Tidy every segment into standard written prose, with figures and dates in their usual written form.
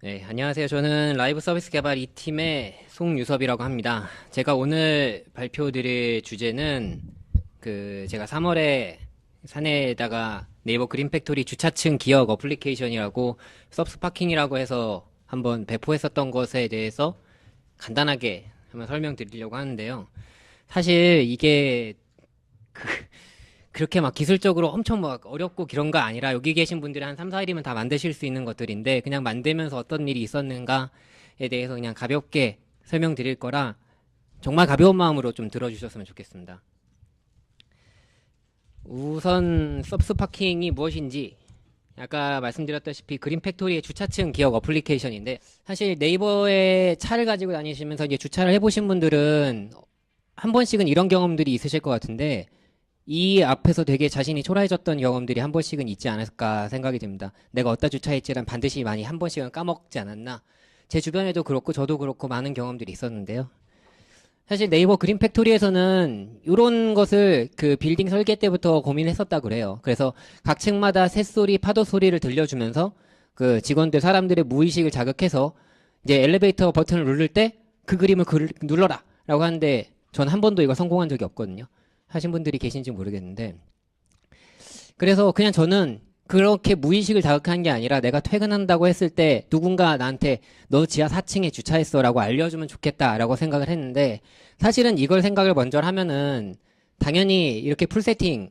네, 안녕하세요. 저는 라이브 서비스 개발 2팀의 송유섭이라고 합니다. 제가 오늘 발표드릴 주제는 제가 3월에 사내에다가 네이버 그린팩토리 주차층 기억 어플리케이션이라고 서브스파킹이라고 해서 한번 배포했었던 것에 대해서 간단하게 한번 설명드리려고 하는데요. 사실 이게 그렇게 막 기술적으로 엄청 막 어렵고 그런 거 아니라 여기 계신 분들이 한 3, 4일이면 다 만드실 수 있는 것들인데 그냥 만들면서 어떤 일이 있었는가에 대해서 그냥 가볍게 설명드릴 거라 정말 가벼운 마음으로 좀 들어주셨으면 좋겠습니다. 우선 서브스파킹이 무엇인지 아까 말씀드렸다시피 그린팩토리의 주차층 기억 어플리케이션인데 사실 네이버에 차를 가지고 다니시면서 이제 주차를 해보신 분들은 한 번씩은 이런 경험들이 있으실 것 같은데 이 앞에서 되게 자신이 초라해졌던 경험들이 한 번씩은 있지 않을까 생각이 듭니다. 내가 어디다 주차했지란 반드시 많이 한 번씩은 까먹지 않았나. 제 주변에도 그렇고 저도 그렇고 많은 경험들이 있었는데요. 사실 네이버 그린 팩토리에서는 이런 것을 그 빌딩 설계 때부터 고민했었다 그래요. 그래서 각 층마다 새소리, 파도 소리를 들려주면서 그 직원들, 사람들의 무의식을 자극해서 이제 엘리베이터 버튼을 누를 때 그 그림을 눌러라 라고 하는데 전 한 번도 이거 성공한 적이 없거든요. 하신 분들이 계신지 모르겠는데 그래서 그냥 저는 그렇게 무의식을 자극한 게 아니라 내가 퇴근한다고 했을 때 누군가 나한테 너 지하 4층에 주차했어 라고 알려주면 좋겠다 라고 생각을 했는데 사실은 이걸 생각을 먼저 하면은 당연히 이렇게 풀세팅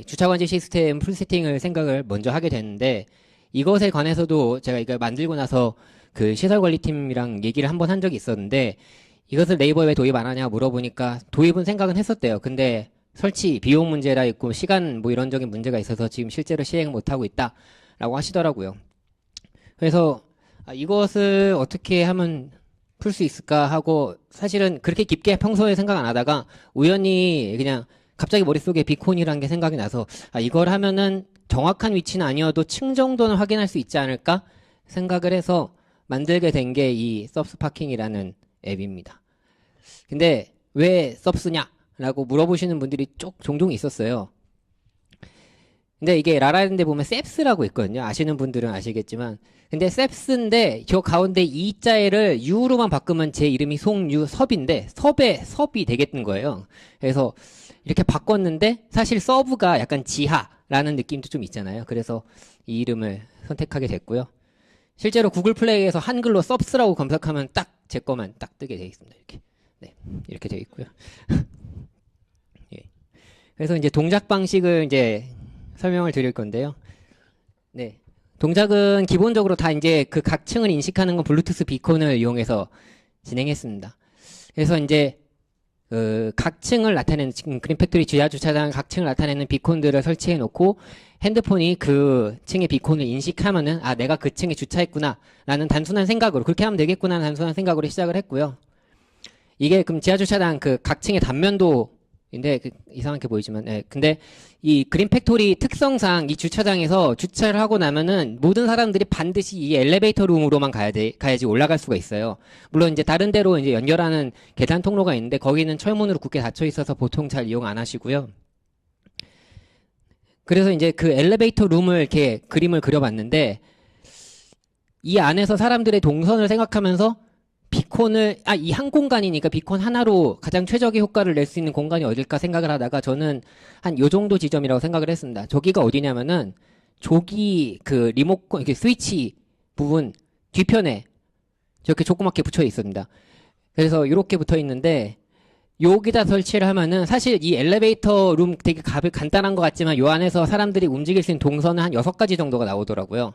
주차관제 시스템 풀세팅을 생각을 먼저 하게 되는데 이것에 관해서도 제가 이걸 만들고 나서 그 시설관리팀이랑 얘기를 한번 한 적이 있었는데 이것을 네이버에 왜 도입 안 하냐 물어보니까 도입은 생각은 했었대요. 근데 설치 비용 문제라 있고 시간 뭐 이런적인 문제가 있어서 지금 실제로 시행 못 하고 있다라고 하시더라고요. 그래서 이것을 어떻게 하면 풀 수 있을까 하고 사실은 그렇게 깊게 평소에 생각 안 하다가 우연히 그냥 갑자기 머릿속에 비콘이라는 게 생각이 나서 이걸 하면은 정확한 위치는 아니어도 층 정도는 확인할 수 있지 않을까 생각을 해서 만들게 된 게 이 서브스파킹이라는 앱입니다. 근데 왜 섭스냐? 라고 물어보시는 분들이 종종 있었어요. 근데 이게 라라랜드에 보면 셉스라고 있거든요. 아시는 분들은 아시겠지만. 근데 셉스인데 저 가운데 이자를 유로만 바꾸면 제 이름이 송유섭인데 섭이 되겠는 거예요. 그래서 이렇게 바꿨는데 사실 서브가 약간 지하라는 느낌도 좀 있잖아요. 그래서 이 이름을 선택하게 됐고요. 실제로 구글 플레이에서 한글로 섭스라고 검색하면 딱 제 거만 딱 뜨게 되어 있습니다. 이렇게. 네. 이렇게 되어 있고요. 예. 그래서 이제 동작 방식을 이제 설명을 드릴 건데요. 네. 동작은 기본적으로 다 이제 그 각 층을 인식하는 건 블루투스 비콘을 이용해서 진행했습니다. 그래서 이제 각 층을 나타내는 지금 그린팩토리 지하 주차장 각 층을 나타내는 비콘들을 설치해 놓고 핸드폰이 그 층의 비콘을 인식하면은 내가 그 층에 주차했구나 라는 단순한 생각으로 그렇게 하면 되겠구나 하는 단순한 생각으로 시작을 했고요. 이게 그럼 지하 주차장 그 각 층의 단면도인데 이상하게 보이지만 근데 이 그린팩토리 특성상 이 주차장에서 주차를 하고 나면은 모든 사람들이 반드시 이 엘리베이터 룸으로만 가야지 올라갈 수가 있어요. 물론 이제 다른 데로 이제 연결하는 계단 통로가 있는데 거기는 철문으로 굳게 닫혀 있어서 보통 잘 이용 안 하시고요. 그래서 이제 그 엘리베이터 룸을 이렇게 그림을 그려봤는데 이 안에서 사람들의 동선을 생각하면서 비콘을 이 한 공간이니까 비콘 하나로 가장 최적의 효과를 낼 수 있는 공간이 어딜까 생각을 하다가 저는 한 요 정도 지점이라고 생각을 했습니다. 저기가 어디냐면은 저기 그 리모컨 이렇게 스위치 부분 뒤편에 저렇게 조그맣게 붙여 있습니다. 그래서 이렇게 붙어 있는데 여기다 설치를 하면은 사실 이 엘리베이터 룸 되게 간단한 것 같지만 요 안에서 사람들이 움직일 수 있는 동선은 한 6가지 정도가 나오더라고요.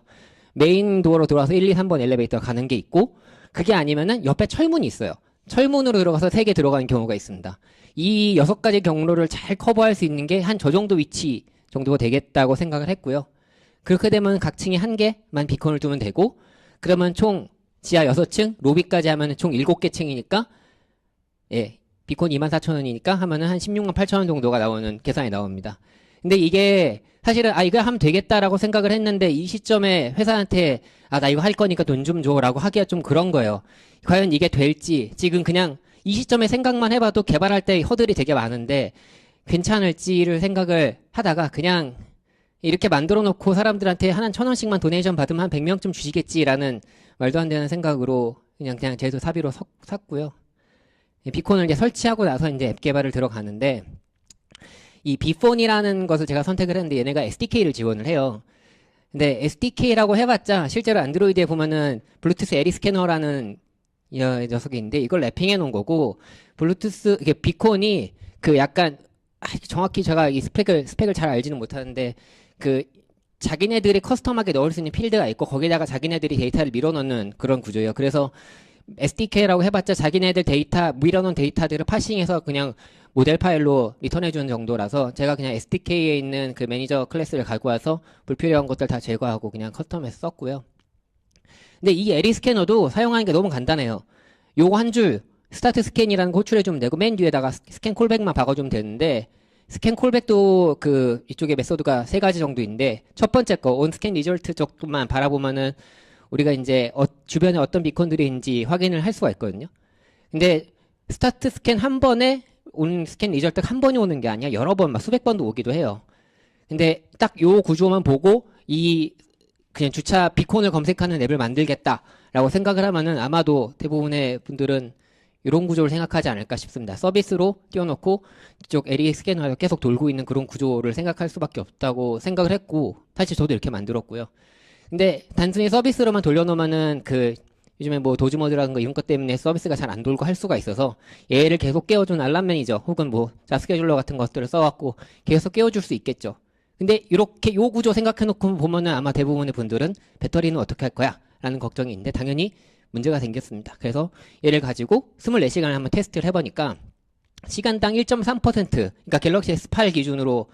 메인 도어로 들어와서 1, 2, 3번 엘리베이터 가는 게 있고 그게 아니면은 옆에 철문이 있어요. 철문으로 들어가서 3개 들어가는 경우가 있습니다. 이 6가지 경로를 잘 커버할 수 있는 게 한 저 정도 위치 정도가 되겠다고 생각을 했고요. 그렇게 되면 각 층에 1개만 비콘을 두면 되고 그러면 총 지하 6층, 로비까지 하면은 총 7개 층이니까 비콘 24,000원이니까 하면은 한 16만 8천원 정도가 나오는 계산이 나옵니다. 근데 이게 사실은 이거 하면 되겠다라고 생각을 했는데 이 시점에 회사한테 나 이거 할 거니까 돈 좀 줘라고 하기가 좀 그런 거예요. 과연 이게 될지 지금 그냥 이 시점에 생각만 해봐도 개발할 때 허들이 되게 많은데 괜찮을지를 생각을 하다가 그냥 이렇게 만들어 놓고 사람들한테 한 1,000원씩만 도네이션 받으면 한 100명쯤 주시겠지라는 말도 안 되는 생각으로 그냥 제도 사비로 샀고요. 비콘을 이제 설치하고 나서 이제 앱 개발을 들어가는데, 이 비폰이라는 것을 제가 선택을 했는데 얘네가 SDK를 지원을 해요. 근데 SDK라고 해봤자 실제로 안드로이드에 보면은 블루투스 에리 스캐너라는 이 녀석이 있는데 이걸 랩핑해 놓은 거고, 블루투스 이게 비콘이 그 약간 정확히 제가 이 스펙을 잘 알지는 못하는데, 그 자기네들이 커스텀하게 넣을 수 있는 필드가 있고 거기다가 자기네들이 데이터를 밀어넣는 그런 구조예요. 그래서 SDK라고 해봤자 자기네들 데이터 밀어놓은 데이터들을 파싱해서 그냥 모델 파일로 리턴해주는 정도라서 제가 그냥 SDK에 있는 그 매니저 클래스를 갖고 와서 불필요한 것들 다 제거하고 그냥 커스텀해서 썼고요. 근데 이 에리 스캐너도 사용하는 게 너무 간단해요. 요거 한 줄 스타트 스캔이라는 거 호출해주면 되고 맨 뒤에다가 스캔 콜백만 박아주면 되는데, 스캔 콜백도 그 이쪽에 메소드가 3가지 정도인데, 첫 번째 거 온 스캔 리절트 정도만 바라보면은 우리가 이제 주변에 어떤 비콘들이 있는지 확인을 할 수가 있거든요. 근데 스타트 스캔 한 번에 온 스캔 리절트 한 번이 오는 게 아니야 여러 번, 막 수백 번도 오기도 해요. 근데 딱 요 구조만 보고 이 그냥 주차 비콘을 검색하는 앱을 만들겠다라고 생각을 하면은 아마도 대부분의 분들은 이런 구조를 생각하지 않을까 싶습니다. 서비스로 띄워놓고 이쪽 에리 스캐너가 계속 돌고 있는 그런 구조를 생각할 수밖에 없다고 생각을 했고, 사실 저도 이렇게 만들었고요. 근데 단순히 서비스로만 돌려놓으면은 그 요즘에 뭐 도즈모드라든가 이런 것 때문에 서비스가 잘 안 돌고 할 수가 있어서 얘를 계속 깨워준 알람 매니저 혹은 뭐 자스케줄러 같은 것들을 써갖고 계속 깨워줄 수 있겠죠. 근데 이렇게 요 구조 생각해놓고 보면은 아마 대부분의 분들은 배터리는 어떻게 할 거야? 라는 걱정이 있는데 당연히 문제가 생겼습니다. 그래서 얘를 가지고 24시간을 한번 테스트를 해보니까 시간당 1.3%, 그러니까 갤럭시 S8 기준으로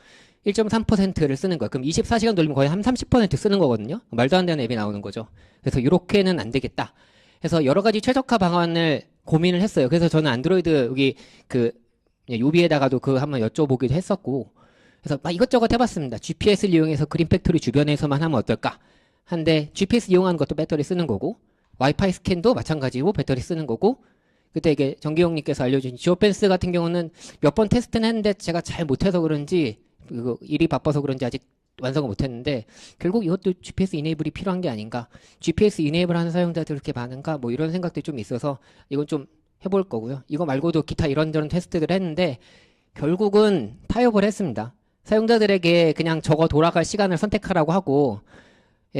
1.3%를 쓰는 거예요. 그럼 24시간 돌리면 거의 한 30% 쓰는 거거든요. 말도 안 되는 앱이 나오는 거죠. 그래서 이렇게는 안 되겠다 해서 여러 가지 최적화 방안을 고민을 했어요. 그래서 저는 안드로이드 여기 그 요비에다가도 그 한번 여쭤보기도 했었고, 그래서 막 이것저것 해봤습니다. GPS를 이용해서 그린 팩토리 주변에서만 하면 어떨까? 한데 GPS 이용하는 것도 배터리 쓰는 거고, 와이파이 스캔도 마찬가지고 배터리 쓰는 거고, 그때 이게 정기용님께서 알려준 지오펜스 같은 경우는 몇 번 테스트는 했는데 제가 잘 못해서 그런지, 일이 바빠서 그런지 아직 완성을 못했는데, 결국 이것도 GPS 이네이블이 필요한 게 아닌가, GPS 이네이블 하는 사용자들 그렇게 많은가, 뭐 이런 생각들이 좀 있어서 이건 좀 해볼 거고요. 이거 말고도 기타 이런저런 테스트들을 했는데 결국은 타협을 했습니다. 사용자들에게 그냥 저거 돌아갈 시간을 선택하라고 하고,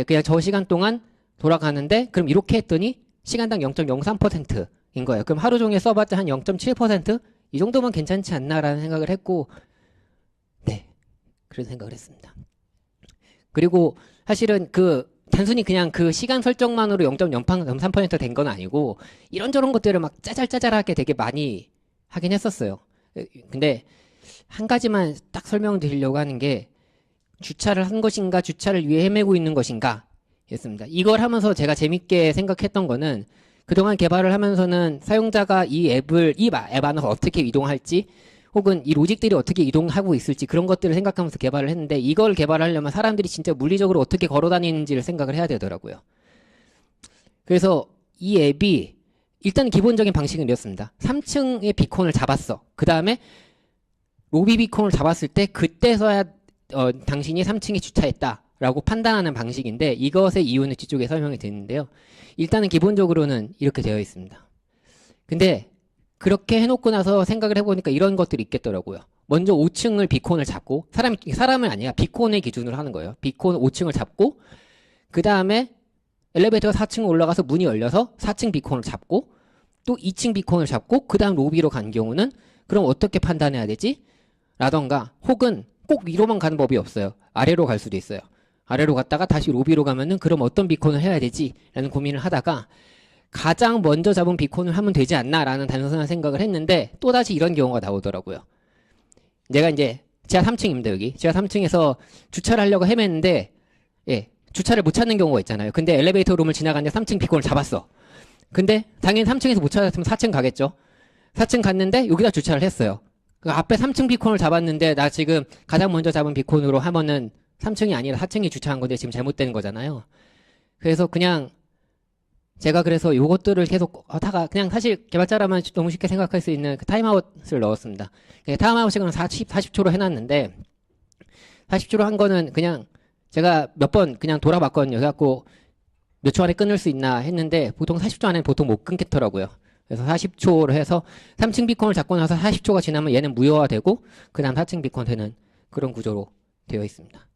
그냥 저 시간 동안 돌아가는데, 그럼 이렇게 했더니 시간당 0.03%인 거예요. 그럼 하루 종일 써봤자 한 0.7%? 이 정도면 괜찮지 않나라는 생각을 했고, 네, 그런 생각을 했습니다. 그리고 사실은 단순히 그냥 그 시간 설정만으로 0.03%된 건 아니고 이런저런 것들을 막 짜잘짜잘하게 되게 많이 하긴 했었어요. 근데 한 가지만 딱 설명드리려고 하는 게, 주차를 한 것인가 주차를 위해 헤매고 있는 것인가 였습니다. 이걸 하면서 제가 재밌게 생각했던 거는, 그동안 개발을 하면서는 사용자가 이 앱 안에서 어떻게 이동할지 혹은 이 로직들이 어떻게 이동하고 있을지 그런 것들을 생각하면서 개발을 했는데, 이걸 개발하려면 사람들이 진짜 물리적으로 어떻게 걸어 다니는지를 생각을 해야 되더라고요. 그래서 이 앱이 일단 기본적인 방식은 이렇습니다. 3층의 비콘을 잡았어. 그 다음에 로비 비콘을 잡았을 때 그때서야 당신이 3층에 주차했다 라고 판단하는 방식인데, 이것의 이유는 뒤쪽에 설명이 되는데요. 일단은 기본적으로는 이렇게 되어 있습니다. 근데 그렇게 해놓고 나서 생각을 해보니까 이런 것들이 있겠더라고요. 먼저 5층을 비콘을 잡고, 사람을 아니야, 비콘의 기준으로 하는 거예요. 비콘 5층을 잡고, 그 다음에 엘리베이터가 4층 올라가서 문이 열려서 4층 비콘을 잡고, 또 2층 비콘을 잡고, 그 다음 로비로 간 경우는 그럼 어떻게 판단해야 되지? 라던가, 혹은 꼭 위로만 가는 법이 없어요. 아래로 갈 수도 있어요. 아래로 갔다가 다시 로비로 가면은 그럼 어떤 비콘을 해야 되지? 라는 고민을 하다가 가장 먼저 잡은 비콘을 하면 되지 않나 라는 단순한 생각을 했는데, 또다시 이런 경우가 나오더라고요. 내가 이제 지하 3층입니다. 여기 지하 3층에서 주차를 하려고 헤맸는데, 주차를 못 찾는 경우가 있잖아요. 근데 엘리베이터 룸을 지나가는데 3층 비콘을 잡았어. 근데 당연히 3층에서 못 찾았으면 4층 가겠죠. 4층 갔는데 여기다 주차를 했어요. 그 앞에 3층 비콘을 잡았는데 나 지금 가장 먼저 잡은 비콘으로 하면은 3층이 아니라 4층에 주차한 건데 지금 잘못된 거잖아요. 그래서 그냥 제가 그래서 요것들을 계속 하다가 그냥, 사실 개발자라면 너무 쉽게 생각할 수 있는 그 타임아웃을 넣었습니다. 타임아웃 시간을 40초로 해놨는데, 40초로 한 거는 그냥 제가 몇 번 그냥 돌아봤거든요. 그래갖고 몇 초 안에 끊을 수 있나 했는데 보통 40초 안에 보통 못 끊겠더라고요. 그래서 40초로 해서 3층 비콘을 잡고 나서 40초가 지나면 얘는 무효화되고 그 다음 4층 비콘 되는 그런 구조로 되어 있습니다.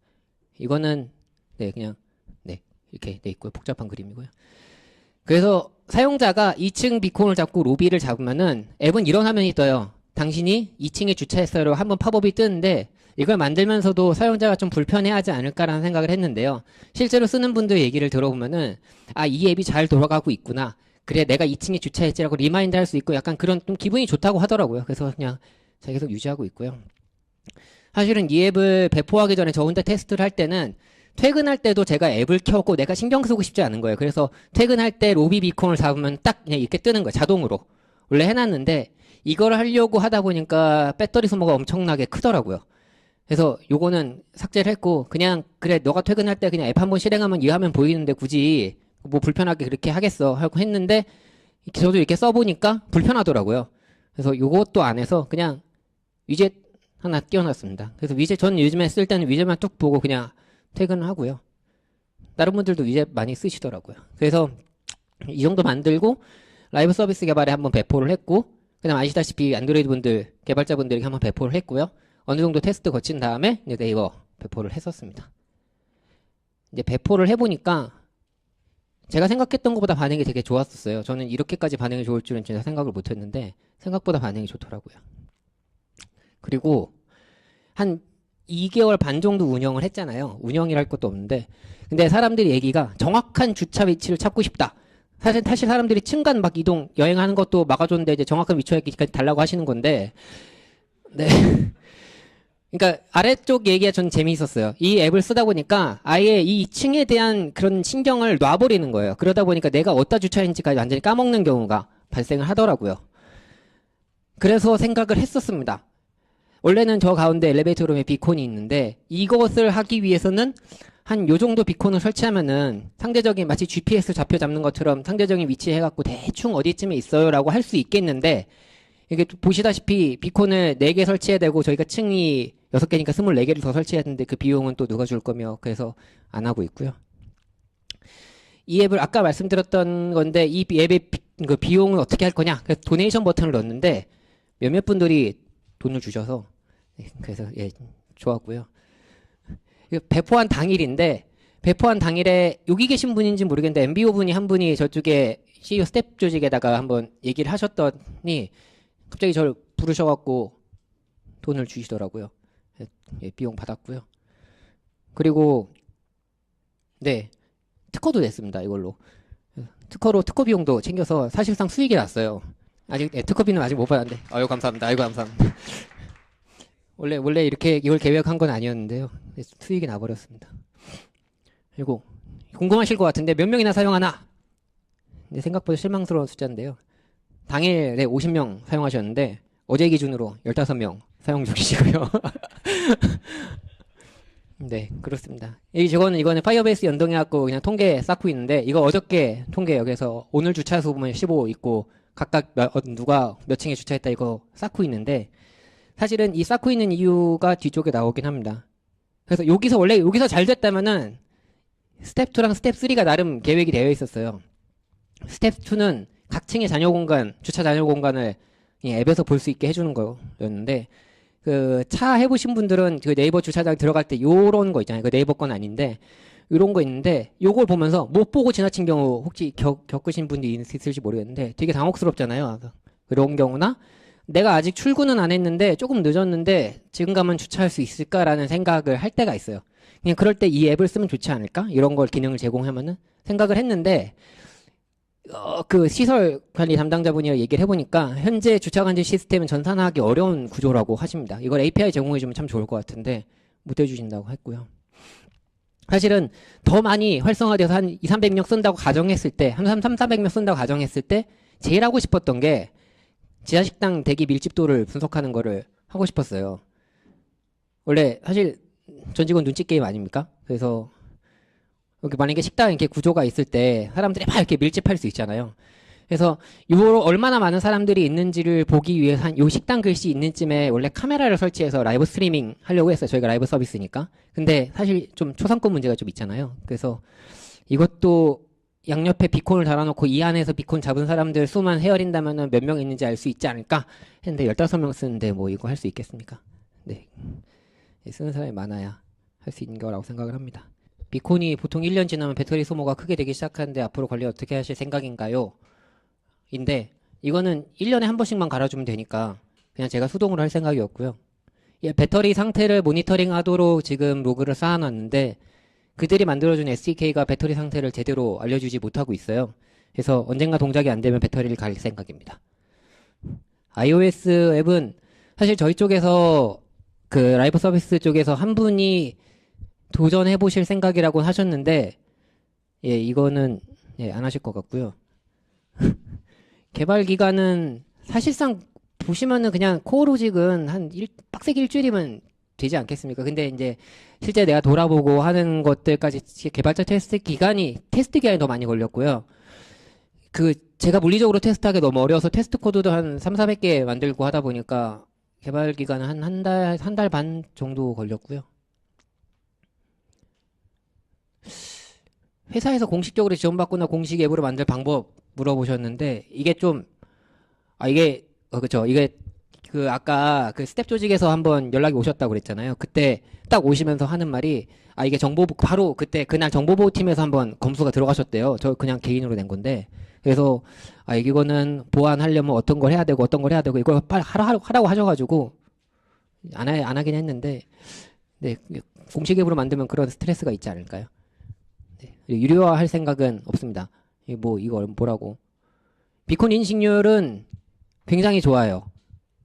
이거는 네 그냥 네 이렇게 돼 있고요. 복잡한 그림이고요. 그래서 사용자가 2층 비콘을 잡고 로비를 잡으면은 앱은 이런 화면이 떠요. 당신이 2층에 주차했어요로 한번 팝업이 뜨는데 이걸 만들면서도 사용자가 좀 불편해하지 않을까라는 생각을 했는데요. 실제로 쓰는 분들 얘기를 들어보면은 아, 이 앱이 잘 돌아가고 있구나. 그래, 내가 2층에 주차했지라고 리마인드 할 수 있고 약간 그런 좀 기분이 좋다고 하더라고요. 그래서 그냥 제가 계속 유지하고 있고요. 사실은 이 앱을 배포하기 전에 저 혼자 테스트를 할 때는 퇴근할 때도 제가 앱을 켜고 내가 신경 쓰고 싶지 않은 거예요. 그래서 퇴근할 때 로비 비콘을 잡으면 딱 그냥 이렇게 뜨는 거예요. 자동으로. 원래 해놨는데 이걸 하려고 하다 보니까 배터리 소모가 엄청나게 크더라고요. 그래서 요거는 삭제를 했고 그냥 그래 너가 퇴근할 때 그냥 앱 한번 실행하면 이 화면 보이는데 굳이 뭐 불편하게 그렇게 하겠어 하고 했는데 저도 이렇게 써보니까 불편하더라고요. 그래서 요것도 안 해서 그냥 위젯 하나 띄워놨습니다. 그래서 위젯 전 요즘에 쓸 때는 위젯만 뚝 보고 그냥 퇴근을 하고요. 다른 분들도 위젯 많이 쓰시더라고요. 그래서 이 정도 만들고 라이브 서비스 개발에 한번 배포를 했고 그다음 아시다시피 안드로이드 분들 개발자분들에게 한번 배포를 했고요. 어느 정도 테스트 거친 다음에 이제 네이버 배포를 했었습니다. 이제 배포를 해보니까 제가 생각했던 것보다 반응이 되게 좋았었어요. 저는 이렇게까지 반응이 좋을 줄은 진짜 생각을 못했는데 생각보다 반응이 좋더라고요. 그리고 한 2개월 반 정도 운영을 했잖아요. 운영이랄 것도 없는데 근데 사람들이 얘기가 정확한 주차 위치를 찾고 싶다. 사실 사람들이 층간 막 이동 여행하는 것도 막아줬는데 이제 정확한 위치까지 달라고 하시는 건데 네. 그러니까 아래쪽 얘기가 전 재미있었어요. 이 앱을 쓰다 보니까 아예 이 층에 대한 그런 신경을 놔버리는 거예요. 그러다 보니까 내가 어디다 주차했는지까지 완전히 까먹는 경우가 발생을 하더라고요. 그래서 생각을 했었습니다. 원래는 저 가운데 엘리베이터 룸에 비콘이 있는데 이것을 하기 위해서는 한 요 정도 비콘을 설치하면은 상대적인 마치 GPS 좌표 잡는 것처럼 상대적인 위치 해갖고 대충 어디쯤에 있어요라고 할 수 있겠는데 이게 보시다시피 비콘을 4개 설치해야 되고 저희가 층이 6개니까 24개를 더 설치해야 되는데 그 비용은 또 누가 줄 거며 그래서 안 하고 있고요. 이 앱을 아까 말씀드렸던 건데 이 앱의 그 비용은 어떻게 할 거냐? 그래서 도네이션 버튼을 넣었는데 몇몇 분들이 돈을 주셔서 그래서 예 좋았고요. 배포한 당일인데 배포한 당일에 여기 계신 분인지 모르겠는데 MBO 분이 한 분이 저쪽에 CEO 스텝 조직에다가 한번 얘기를 하셨더니 갑자기 저를 부르셔갖고 돈을 주시더라고요. 예, 비용 받았고요. 그리고 네 특허도 냈습니다. 이걸로 특허로 특허 비용도 챙겨서 사실상 수익이 났어요. 아직 특허비는 아직 못 받았는데 아유 감사합니다. 아이고 감사합니다. 원래 이렇게 이걸 계획한 건 아니었는데요. 수익이 나버렸습니다. 그리고 궁금하실 것 같은데 몇 명이나 사용하나? 생각보다 실망스러운 숫자인데요. 당일에 50명 사용하셨는데 어제 기준으로 15명 사용 중이시고요. 네, 그렇습니다. 이거는 파이어베이스 연동해갖고 그냥 통계 쌓고 있는데 이거 어저께 통계예요. 그래서 오늘 주차수 보면 15 있고 각각 누가 몇 층에 주차했다 이거 쌓고 있는데 사실은 이 쌓고 있는 이유가 뒤쪽에 나오긴 합니다. 그래서 여기서 잘 됐다면은 스텝 2랑 스텝 3가 나름 계획이 되어 있었어요. 스텝 2는 각 층의 잔여 공간, 주차 잔여 공간을 이 앱에서 볼 수 있게 해주는 거였는데 그 차 해보신 분들은 그 네이버 주차장 들어갈 때 요런 거 있잖아요. 그 네이버 건 아닌데 요런 거 있는데 요걸 보면서 못 보고 지나친 경우 혹시 겪으신 분이 있을지 모르겠는데 되게 당혹스럽잖아요. 그런 경우나 내가 아직 출근은 안 했는데 조금 늦었는데 지금 가면 주차할 수 있을까라는 생각을 할 때가 있어요. 그냥 그럴 때 이 앱을 쓰면 좋지 않을까? 이런 걸 기능을 제공하면은 생각을 했는데 그 시설 관리 담당자분이 얘기를 해보니까 현재 주차관제 시스템은 전산화하기 어려운 구조라고 하십니다. 이걸 API 제공해주면 참 좋을 것 같은데 못 해주신다고 했고요. 사실은 더 많이 활성화돼서 한 2, 300명 쓴다고 가정했을 때, 한 3, 400명 쓴다고 가정했을 때 제일 하고 싶었던 게 지하식당 대기 밀집도를 분석하는 거를 하고 싶었어요. 원래 사실 전 직원 눈치 게임 아닙니까? 그래서 여기 만약에 식당 이렇게 구조가 있을 때 사람들이 막 이렇게 밀집할 수 있잖아요. 그래서 요 얼마나 많은 사람들이 있는지를 보기 위해서 한 요 식당 글씨 있는 쯤에 원래 카메라를 설치해서 라이브 스트리밍 하려고 했어요. 저희가 라이브 서비스니까. 근데 사실 좀 초상권 문제가 좀 있잖아요. 그래서 이것도 양옆에 비콘을 달아놓고 이 안에서 비콘 잡은 사람들 수만 헤아린다면은 몇 명 있는지 알 수 있지 않을까 했는데 15명 쓰는데 뭐 이거 할 수 있겠습니까? 네. 쓰는 사람이 많아야 할 수 있는 거라고 생각을 합니다. 비콘이 보통 1년 지나면 배터리 소모가 크게 되기 시작하는데 앞으로 관리 어떻게 하실 생각인가요? 인데 이거는 1년에 한 번씩만 갈아주면 되니까 그냥 제가 수동으로 할 생각이었고요. 예, 배터리 상태를 모니터링 하도록 지금 로그를 쌓아놨는데 그들이 만들어준 SDK가 배터리 상태를 제대로 알려주지 못하고 있어요. 그래서 언젠가 동작이 안 되면 배터리를 갈 생각입니다. iOS 앱은 사실 저희 쪽에서 그 라이브 서비스 쪽에서 한 분이 도전해 보실 생각이라고 하셨는데 예, 이거는 예, 안 하실 것 같고요. 개발 기간은 사실상 보시면은 그냥 코어로직은 빡세게 일주일이면 되지 않겠습니까? 근데 이제 실제 내가 돌아보고 하는 것들까지 개발자 테스트 기간이 더 많이 걸렸고요. 제가 물리적으로 테스트하기 너무 어려워서 테스트 코드도 한 300~400개 만들고 하다 보니까 개발 기간은 한 달 반 정도 걸렸고요. 회사에서 공식적으로 지원받거나 공식 앱으로 만들 방법 물어보셨는데 이게 좀 그쵸. 이게 아까 스텝 조직에서 한번 연락이 오셨다고 그랬잖아요. 그때 딱 오시면서 하는 말이 이게 바로 그날 정보보호팀에서 한번 검수가 들어가셨대요. 저 그냥 개인으로 낸 건데. 그래서 이거는 보완하려면 어떤 걸 해야 되고 이걸 빨리 하라고 하셔가지고 안 하긴 했는데 네, 공식 앱으로 만들면 그런 스트레스가 있지 않을까요? 네, 유료화할 생각은 없습니다. 이거 뭐라고? 비콘 인식률은 굉장히 좋아요.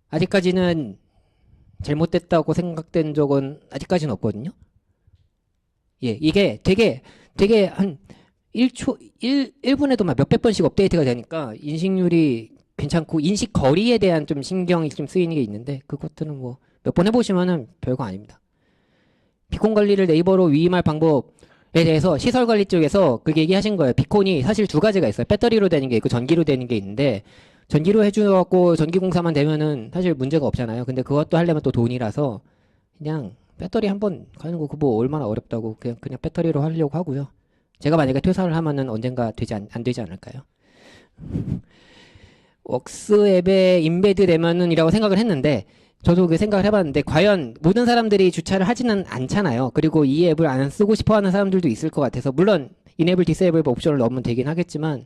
아직까지는 잘못됐다고 생각된 적은 아직까지는 없거든요. 예, 이게 되게 한 1분에도 막 몇백 번씩 업데이트가 되니까 인식률이 괜찮고 인식 거리에 대한 좀 신경이 좀 쓰이는 게 있는데 그것들은 뭐 몇 번 해보시면은 별거 아닙니다. 비콘 관리를 네이버로 위임할 방법에 대해서 시설 관리 쪽에서 그게 얘기하신 거예요. 비콘이 사실 두 가지가 있어요. 배터리로 되는 게 있고 전기로 되는 게 있는데 전기로 해주갖고 전기공사만 되면은 사실 문제가 없잖아요. 근데 그것도 하려면 또 돈이라서 그냥 배터리 한번 가는 거 그거 얼마나 어렵다고 그냥 배터리로 하려고 하고요. 제가 만약에 퇴사를 하면은 언젠가 안 되지 않을까요? 웍스 앱에 인베드 되면은 이라고 생각을 했는데 저도 그 생각을 해봤는데 과연 모든 사람들이 주차를 하지는 않잖아요. 그리고 이 앱을 안 쓰고 싶어 하는 사람들도 있을 것 같아서 물론 이네이블 디세이블 옵션을 넣으면 되긴 하겠지만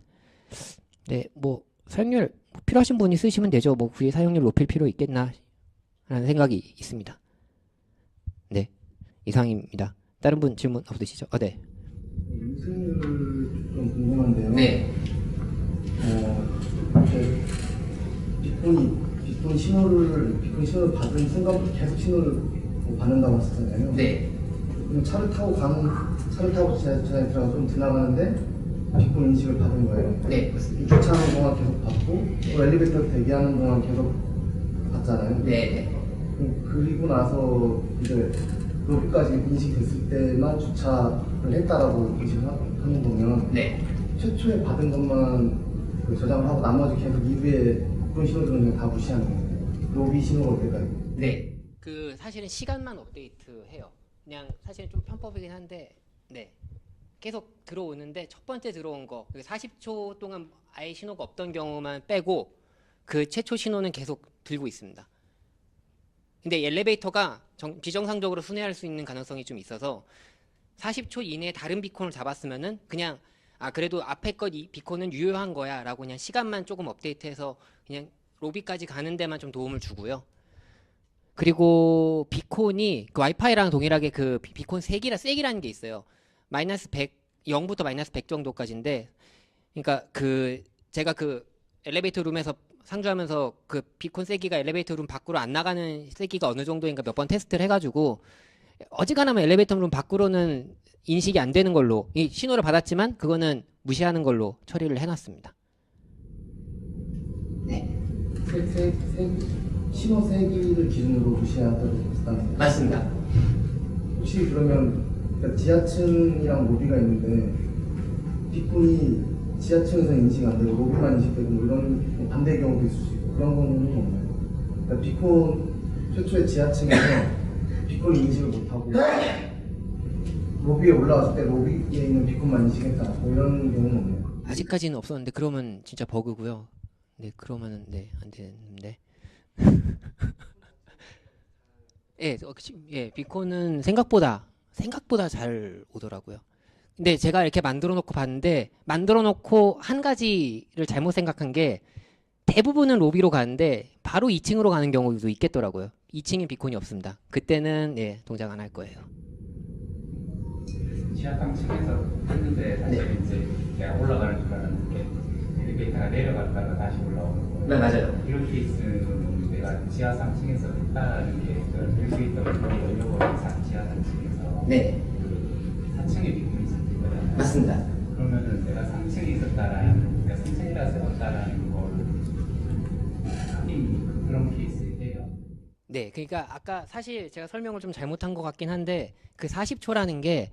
네, 뭐 사용률 필요하신 분이 쓰시면 되죠. 뭐 굳이 사용률 높일 필요 있겠나 라는 생각이 있습니다. 네, 이상입니다. 다른 분 질문 없으시죠? 네. 인수율 좀 궁금한데요. 네. 비콘 신호를 받은 순간부터 계속 신호를 받는다고 하셨잖아요. 네. 그럼 차를 타고 주차장에 들어가서 좀 지나가는데 비콘 인식을 받은 거예요. 네, 맞습니다. 주차하는 동안 계속 받고 또 엘리베이터 대기하는 동안 계속 받잖아요. 네. 그리고 나서 이제 로비까지 인식됐을 때만 주차를 했다라고 인식하는 거면 네. 최초에 받은 것만 저장을 하고 나머지 계속 이후에 그런 신호들은 그냥 다 무시하는 거예요. 로비 신호가 올 때까지. 네. 사실은 시간만 업데이트해요. 그냥 사실은 좀 편법이긴 한데, 네. 계속 들어오는데 첫 번째 들어온 거 40초 동안 아예 신호가 없던 경우만 빼고 그 최초 신호는 계속 들고 있습니다. 근데 엘리베이터가 비정상적으로 순회할 수 있는 가능성이 좀 있어서 40초 이내에 다른 비콘을 잡았으면은 그냥 그래도 앞에 것 이 비콘은 유효한 거야 라고 그냥 시간만 조금 업데이트해서 그냥 로비까지 가는 데만 좀 도움을 주고요. 그리고 비콘이 와이파이랑 동일하게 비콘 세기라는 게 있어요. 마이너스 100, 0부터 마이너스 100 정도까지인데 그러니까 제가 엘리베이터 룸에서 상주하면서 비콘 세기가 엘리베이터 룸 밖으로 안 나가는 세기가 어느 정도인가 몇 번 테스트를 해가지고 어지간하면 엘리베이터 룸 밖으로는 인식이 안 되는 걸로 이 신호를 받았지만 그거는 무시하는 걸로 처리를 해놨습니다. 네. 신호 세기를 기준으로 무시하다고 했다는 맞습니다. 혹시 그러면 지하층이랑 로비가 있는데 비콘이 지하층에서 인식 안 되고 로비만 인식되고 이런 반대 경우도 있을 수 있고 그런 거는 없나요? 그러니까 비콘 최초에 지하층에서 비콘 인식을 못하고 로비에 올라왔을 때 로비에 있는 비콘만 인식했다 뭐 이런 경우는 없나요? 아직까지는 없었는데 그러면 진짜 버그고요. 네, 그러면은 네, 안 되는데. 예, 비콘은 생각보다 잘 오더라고요. 근데 제가 이렇게 만들어 놓고 봤는데 만들어 놓고 한 가지를 잘못 생각한 게 대부분은 로비로 가는데 바로 2층으로 가는 경우도 있겠더라고요. 2층에 비콘이 없습니다. 그때는 예, 동작 안 할 거예요. 지하 3층에서 했는데 사실 이제 제가 올라가는 줄 알았는데 엘리베이터가 내려갔다가 다시 올라오는 거예요. 네, 맞아요. 이런 케이스는 내가 지하 3층에서 했다는 게 엘리베이터가 열려고 지하 3층에서 네, 그 4층에 비콘이 있을 거잖아요. 맞습니다. 그러면은 내가 3층에 있었다라는, 그러니까 3층이라 세웠다라는 걸 확인, 그런 케이스예요. 네, 그러니까 아까 사실 제가 설명을 좀 잘못한 것 같긴 한데 그 40초라는 게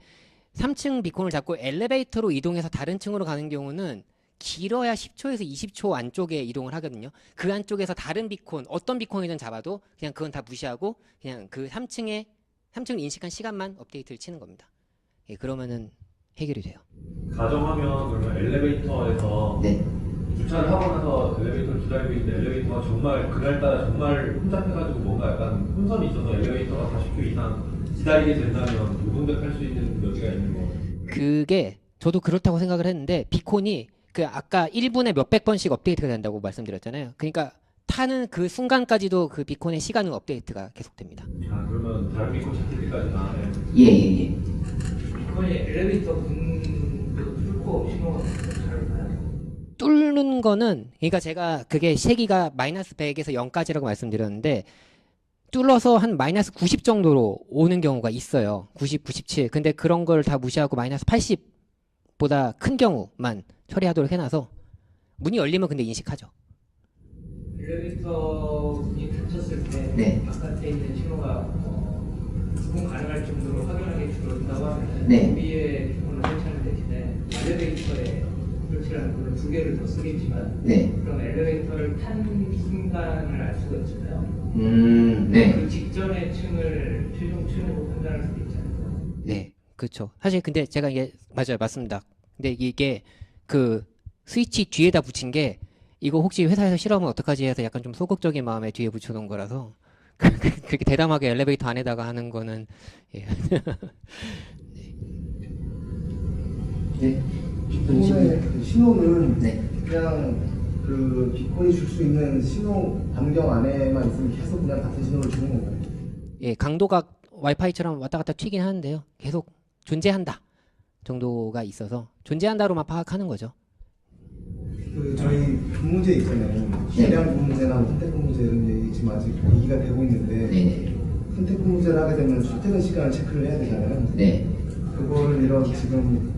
3층 비콘을 잡고 엘리베이터로 이동해서 다른 층으로 가는 경우는 길어야 10초에서 20초 안쪽에 이동을 하거든요. 그 안쪽에서 다른 비콘, 어떤 비콘이든 잡아도 그냥 그건 다 무시하고 그냥 그 3층을 인식한 시간만 업데이트를 치는 겁니다. 예, 그러면은 해결이 돼요. 가정하면 그러면 엘리베이터에서 네. 주차를 하고 나서 엘리베이터를 기다리고 있는데 엘리베이터가 정말 그날따라 정말 혼잡해가지고 뭔가 약간 혼선이 있어서 엘리베이터가 40초 이상 기다리게 된다면 무분별할 수 있는 여지가 있는 거. 그게 저도 그렇다고 생각을 했는데 비콘이 그 아까 1분에 몇백 번씩 업데이트가 된다고 말씀드렸잖아요. 그러니까 타는 그 순간까지도 그 비콘의 시간은 업데이트가 계속됩니다. 아 그러면 다른 비콘 찾을 때까지 다 예, 예, 예. 비콘이 엘리베이터 문도 뚫고 신호가 잘 나요. 뚫는 거는 그러니까 제가 그게 세기가 마이너스 100에서 0까지라고 말씀드렸는데 뚫어서 한 마이너스 90 정도로 오는 경우가 있어요. 90, 97. 근데 그런 걸 다 무시하고 마이너스 80보다 큰 경우만 처리하도록 해놔서 문이 열리면 근데 인식하죠. 엘리베이터 문이 닫혔을 때 네. 바깥에 있는 신호가 구분 가능할 정도로 확연하게 줄어든다고 하면 네. 위에 비콘을 설치하는 대신에 엘리베이터에 설치하는 거를 두 개를 더 쓰겠지만 네. 그럼 엘리베이터를 탄 순간을 알 수가 있잖아요. 네. 그 직전의 층을 최종 층으로 판단할 수도 있잖아요. 네, 그렇죠. 사실 근데 제가 이게 맞아요, 맞습니다. 근데 이게 그 스위치 뒤에다 붙인 게 이거 혹시 회사에서 실험은 어떡하지 해서 약간 좀 소극적인 마음에 뒤에 붙여놓은 거라서 그렇게 대담하게 엘리베이터 안에다가 하는 거는 예. 네. 비콘의 그 신호는 네. 그냥 그 비콘이 줄 수 있는 신호 반경 안에만 있으면 계속 그냥 같은 신호를 주는 건가요? 예, 강도가 와이파이처럼 왔다 갔다 튀긴 하는데요. 계속 존재한다 정도가 있어서 존재한다로만 파악하는 거죠. 그 저희 근무제 있잖아요. 대량 근무제나 선택 근무제 이런 게 지금 아직 얘기가 되고 있는데 네. 선택 근무제를 하게 되면 출퇴근 시간을 체크를 해야 되잖아요. 네. 그거를 이런 지금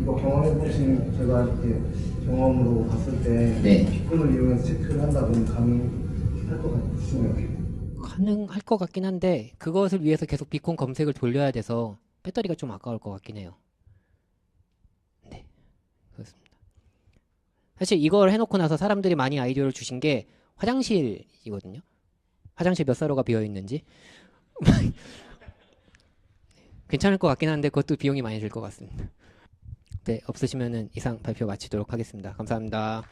이거 경험해 보신 제가 이렇게 경험으로 봤을 때 네. 비콘을 이용해서 체크를 한다 보면 가능할 것 같으신가요? 가능할 것 같긴 한데 그것을 위해서 계속 비콘 검색을 돌려야 돼서 배터리가 좀 아까울 것 같긴 해요. 네, 그렇습니다. 사실 이걸 해놓고 나서 사람들이 많이 아이디어를 주신 게 화장실이거든요. 화장실 몇 사로가 비어 있는지 괜찮을 것 같긴 한데 그것도 비용이 많이 들 것 같습니다. 네, 없으시면은 이상 발표 마치도록 하겠습니다. 감사합니다.